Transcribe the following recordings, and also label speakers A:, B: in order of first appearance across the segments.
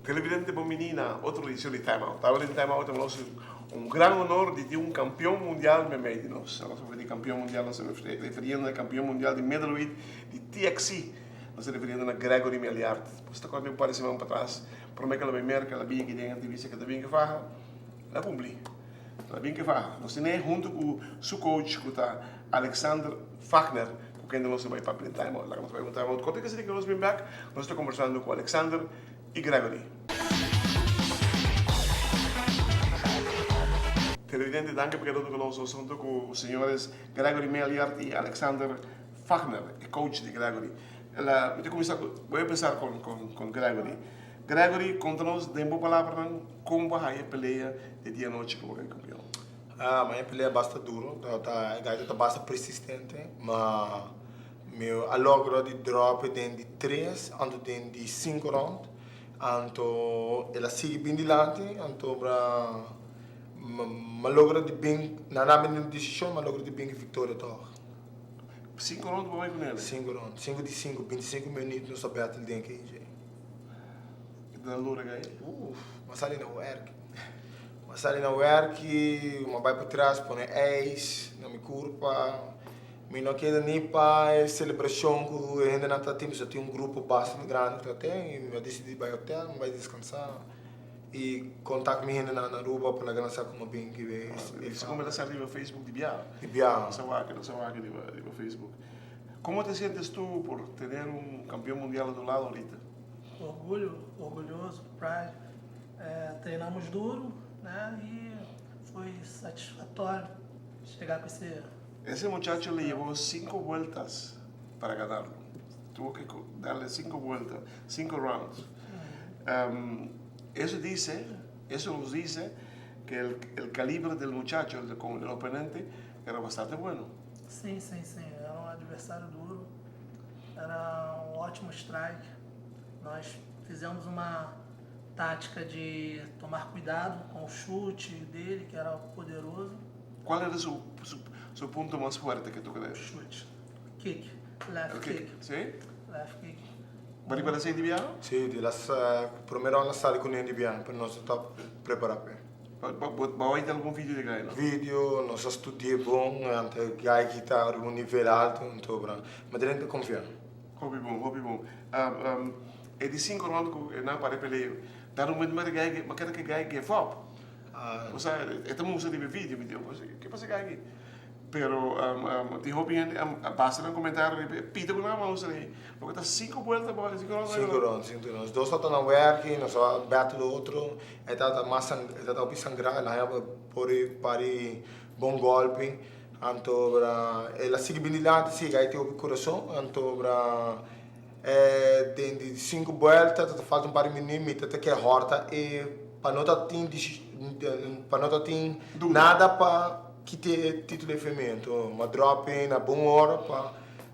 A: Televidente Bominina, outra edição de Time Out. Agora em Time Out temos um grande honor de ter um campeão mundial no meio de nós. Nós vamos de campeão mundial, nós estamos referindo ao campeão mundial de middleweight de TXC. Nós estamos referindo a Gregory Meliart. Você está quando eu parei semana para trás, por mim que ela vai mercar, ela vinha que tem a divisa que ela vinha que faz, ela cumpre. Ela vinha que faz. Nós temos junto com o seu coach, que está Alexander Fachner, com quem nós vamos para o Time Out. Lá nós vamos para o Time Out. Quando é que nós vamos back, nós estamos conversando com Alexander e Gregory. Televidente, danke por quedando conosco. Assunto com os senhores Gregory Meliart e Alexander Fachner, coach de Gregory. Vou começar com Gregory. Gregory, conta-nos de uma palavra como vai a peleia de dia e noite como é campeão.
B: A minha peleia é bastante dura, está bastante persistente, mas meu logro de drop de 3, anto de 5 rounds, anto ela sigue bem dilante, anto para ma logra de bem, não é uma decisão, mas logra de bem vitória toch.
A: 5 rounds para com ele?
B: 5 rounds, 5 de 5, 25 minutos no sabete de DNK.
A: Da lura ganha?
B: Mas ali na work. Mas ali na work, uma vai para trás, põe ex, não me culpa. Mas não queda nem para celebração que ainda não está tendo, só tem um grupo bastante grande que tem, eu decidi ir para o hotel, vai descansar. E contato me ainda na rua para lançar como bem que vê.
A: Isso como ela sabe no Facebook de Biá?
B: De Biá.
A: Não sei no Facebook. Como te sentes tu por ter um campeão mundial do lado ahorita?
C: Orgulhoso, pride. Treinamos duro, né? E foi satisfatório chegar com esse...
A: Esse muchacho le llevó 5 vueltas para ganarlo. Tuvo que darle 5 vueltas, 5 rounds. Eso nos dice que el calibre del muchacho, con el oponente, era bastante bueno.
C: Sim. Era um adversário duro. Era um ótimo strike. Nós fizemos uma tática de tomar cuidado com o chute dele, que era poderoso.
A: Qual era su punto más fuerte que tú crees?
C: Chute. Kick. Left kick.
A: ¿Sí?
C: Left kick.
A: ¿Vas a ser individual?
B: Sim, primeiro ano sala com o individual, para nós estar preparado.
A: ¿Vas a ter algum vídeo de Gaia?
B: Vídeo, nós estudamos bom, antes Gaia que está no nível alto, então, mas tem que confiar.
A: Hobby bom. É de 5 rounds que não para pelear. Dar um momento mas quero que Gaia give up. O sea, estamos usando el vídeo, me dijo, ¿qué pasa aquí? Pero dijo bien, basta en el comentario, pide con una mano, porque está 5 vueltas para 5 rounds.
B: 5 rounds. Dois estão na work, nós vamos bater o outro, está a sangrar, ela para bom golpe, então ela sigue bem dilante, sigue aí tem o coração, então tem de 5 vueltas, falta um par de minutos, até que é horta e para não ter nada para que ter título de fermento, uma drop na boa hora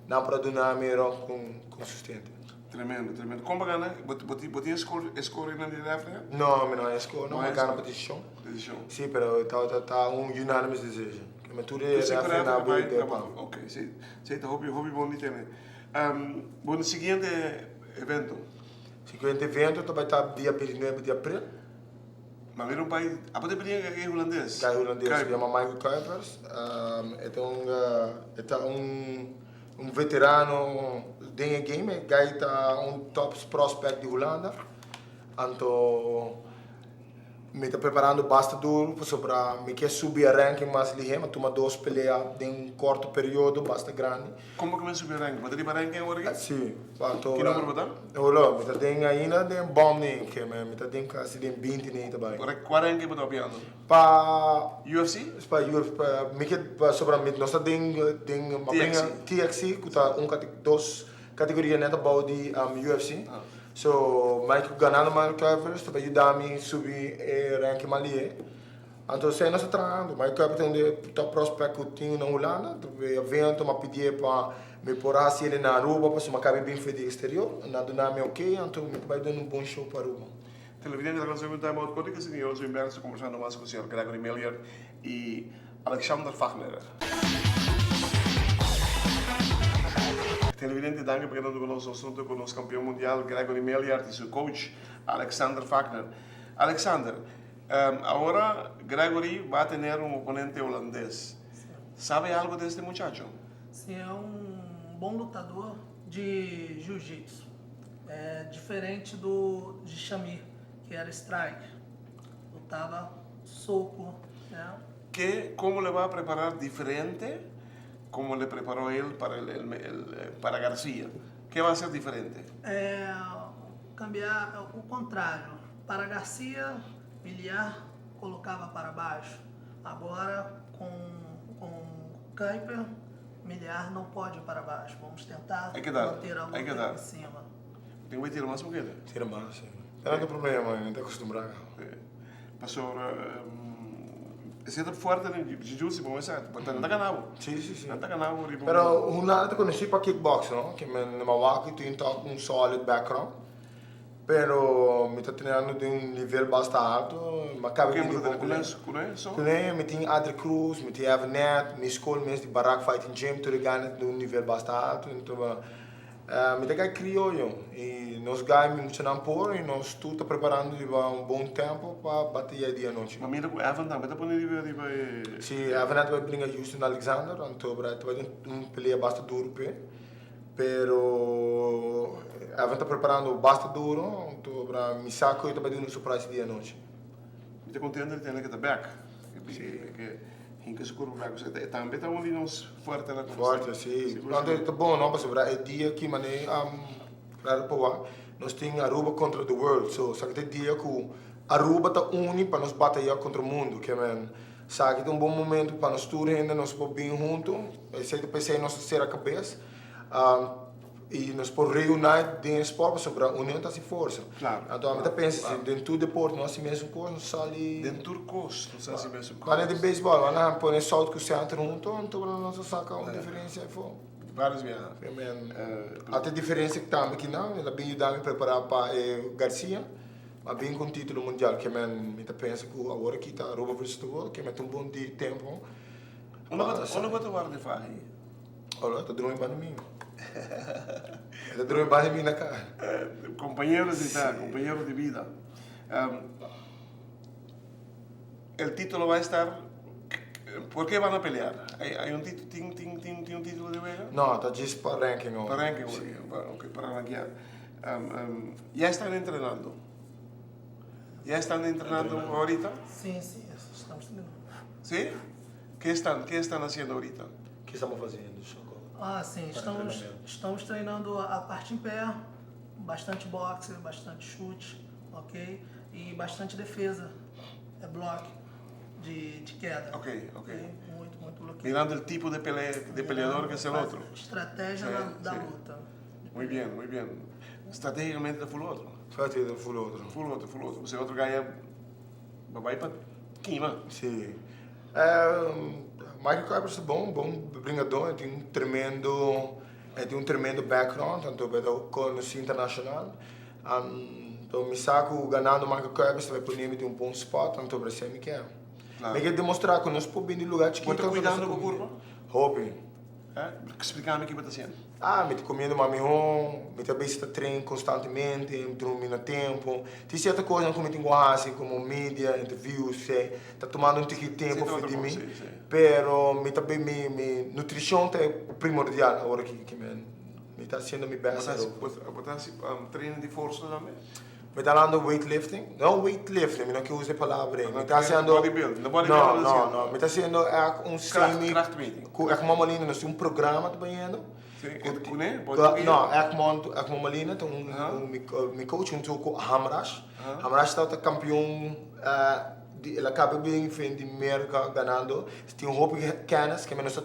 B: para donar melhor com sustento.
A: Tremendo. Como ganha? Você score na África?
B: Não é score, não é ganha para decisão. Sim, mas está unanimous decision. Que me tudo é na boa.
A: Ok, sim, tá hobby bom de ter. Bom, seguinte evento.
B: Seguinte evento vai estar dia 19 de abril.
A: Maar weer een paar... Apa dia beli yang Holandes?
B: Kaya Holandes, chama Michael Kuipers. É um veterano de game. Ele é top prospect de Holanda. Então, me está preparando bastante duro para me quer subir a ranking mais ligeiro, mas toma 2 peleas em curto período, bastante grande.
A: Como que vai subir a ranking? Vai ter para ranking agora?
B: Sim.
A: Que número vai dar?
B: Olha, me está dando ainda de bom nem que me está dando quase de 20 nem também.
A: Qual ranking vai dar piano?
B: Para
A: UFC?
B: Para UFC, me quer sobre mim, nós está dando TXC, que está 2 categorias neta para de UFC. So, Michael ganhando Michael Kuipers, para ajudar-me a subir o ranking ali. Então, se nós estamos trabalhando, Michael Kuipers tem um top prospect que tinha na Holanda, o evento, uma pedir para Me porra assim ele na Aruba, para uma cabe bem feito exterior, na do nome ok, então me vai dando bom show para Aruba.
A: Televidente da Canção Time Out, quando que se hoje em Berço conversando mais com o senhor Gregory Melier e Alexander Fachner. Televidente, danke por quedando conosco assunto com o nosso campeão mundial Gregory Melier e seu coach Alexander Fachner. Alexander, agora Gregory vai ter um oponente holandês. Sabe algo deste muchacho?
C: Sim, é um bom lutador de jiu-jitsu. É diferente de Shamir, que era strike. Lutava soco, né?
A: Como le va a preparar diferente como le preparó él para Garcia? ¿Qué va a ser diferente?
C: Cambiar o contrário. Para Garcia, Miliar colocava para baixo. Agora, com Kuiper, Miliar não pode ir para baixo. Vamos tentar manter a luta em cima.
A: Tem que tirar mais um pouquinho?
B: Tira mais, sim. Não tem problema, não tem acostumado.
A: Pastor, siete fuerte en jiu-jitsu, como esa, porque no te ganado.
B: Sí, sí, sí.
A: No te ganado.
B: Pero una te conocí para kickbox, ¿no? Que me Milwaukee tenho un solid background. Pero me está treinando de um nível bastante alto. Mas cabe
A: que me
B: tem me tem Adri Cruz, me tem Evanet, me escolhe mesmo de Barack Fighting Gym, tudo ganha de um nível bastante alto. Então, me tem que crioulo. E nós ganhamos muito na por e nós tudo está preparando de bom tempo para bater dia à noite.
A: Mas mira, Evan também está pondo de
B: Sim, Evanet vai brincar Houston Alexander, então vai ter pelea bastante duro, pero Evan está preparando bastante duro, então para me saco e também dando surpresa dia à noite.
A: Me está contente de ter que estar back. Que se curva back, também está um linho forte na
B: forte, sim. Então é bom, não, para sobrar é dia que mané claro para nós tem Aruba contra the world, so sabe que dia que Aruba está uni para nós batalhar contra o mundo, que sabe que é um bom momento para nós todos ainda nós podemos bem juntos, esse pensei nossa ser a cabeça. E nós podemos reunir dentro do esporte sobre a união está se força.
A: Claro.
B: Então, eu penso, dentro do deporte, nós assim mesmo coisa, nós saímos...
A: Dentro do curso, nós assim mesmo coisa.
B: Quando é de beisebol, nós põe salto com o centro junto, então nós sacamos uma diferença.
A: Vários viagens.
B: Até a diferença que estamos aqui, não, ela bem ajudar a me preparar para Garcia, mas bem com o título mundial, que eu penso que agora aqui está a Aruba vs. World, que é um bom tempo.
A: Onde vai tomar de fazer?
B: Olha, está dormindo para mim. Ele dorme bem mim na cara.
A: Compañeros de vida. El título va a estar. ¿Por qué van a pelear? ¿Hay un título? ¿Tiene un título de vega?
B: No, está just para ranking.
A: Para ranking, sí. Okay, para rankear. ¿Ya están entrenando? ¿Ya están entrenando ahorita?
C: Sim, estamos treinando.
A: ¿Sí? ¿Qué están haciendo ahorita?
B: ¿Qué estamos fazendo?
C: Sim, estamos treinando a parte em pé, bastante boxe, bastante chute, ok? E bastante defesa, bloco de queda.
A: Ok.
C: Muito bloqueio.
A: Mirando el tipo de peleador que es el otro.
C: Estratégia da luta.
A: Muy bien. Estratégicamente full otro.
B: Full outro.
A: Você outro ganha vai para queima.
B: Sim. Michael Kuiper é bom bringador, tem um tremendo background, tanto com o internacional. Então, me saco ganhando Michael Kuiper, vai por mim de um bom spot, tanto para ser me quer. Me quer demonstrar que nós podemos ir em lugar chiquito.
A: Está cuidando com a curva?
B: Hoping.
A: Explicar-me o que está sendo.
B: Me estou comendo mamihon, me também está treinando constantemente, me dormindo a tempo. Tem certa coisa como tem assim, como mídia, interviews, está tomando um tempo de mim. Pero me também me nutrição é primordial agora que me está sendo me bem.
A: Você treina de força também?
B: Me está dando weightlifting, não weightlifting, não que use a palavra. Me está sendo
A: bodybuilding,
B: não, me está sendo semi
A: craft meeting.
B: É como uma linha, nós temos um programa também. Não, é como uma linha, então me coach junto com Hamrash. Hamrash está campeão, ele acaba bem de América ganhando. Tem um roupa de canas que nós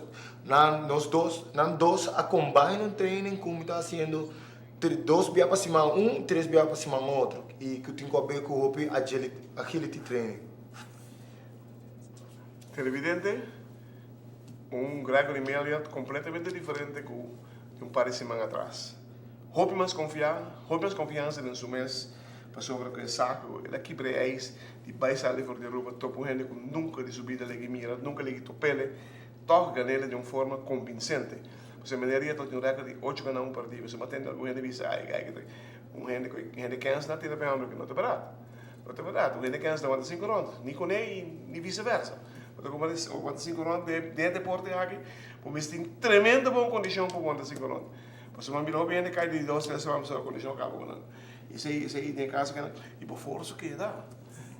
B: dois acompanham o treino como está sendo. 2 bias para cima 3 bias para cima outro. E que tem que ver com o roupa agility training.
A: Televidente, Gregory Melier completamente diferente com de un par de semanas atrás. Hoop más confianza en su mes para sobre que saco el equipo de ex de baixar livre de Europa topo gente que nunca de subida le mira, nunca le topele, toch ganele de una forma convincente. Você me daria tot een record de 8 ganhar um partido. Você mantém alguma gente visa, gente cansa na tira para que não te barato. Não te barato. Gente cansa da 5 rondas, nem com nem vice-versa. Então como eles o 5 rondas de deporte aqui, porque tem tremenda boa condição para o 5 rondas. Você vai mirar bem cai de 2 3 vamos a condição acaba com isso aí tem casa que e por força que dá.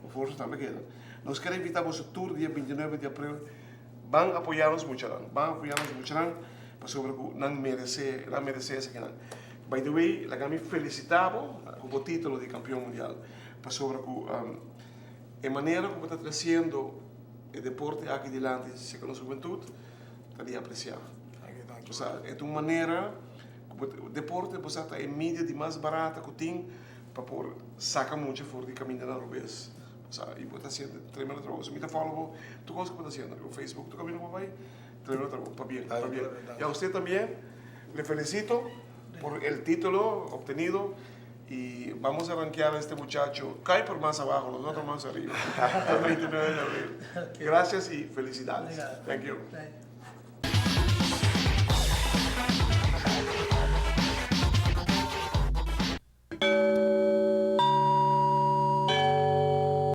A: Por força também queda. Nós queremos evitar o tour dia 29 de abril. Van apoiar-nos muito lá. Sobre que não merece essa que não. By the way, la me felicitavo com o título de campeão mundial. Sobre que a maneira como está trazendo o deporte aqui adiante, se com a juventude, está de apreciar. O sea, é uma maneira o deporte está em mídia de mais barata que tem para por sacar muito fora de caminho na rubês. E está sendo tremendo trabalho. Se me está falando, tu gosta que está sendo no Facebook, tu caminho para tremendo trabalho, para bien. Y a usted también le felicito por el título obtenido y vamos a rankear a este muchacho. Cae por más abajo, los otros más arriba. El 29 de abril. Gracias y felicidades. Thank you.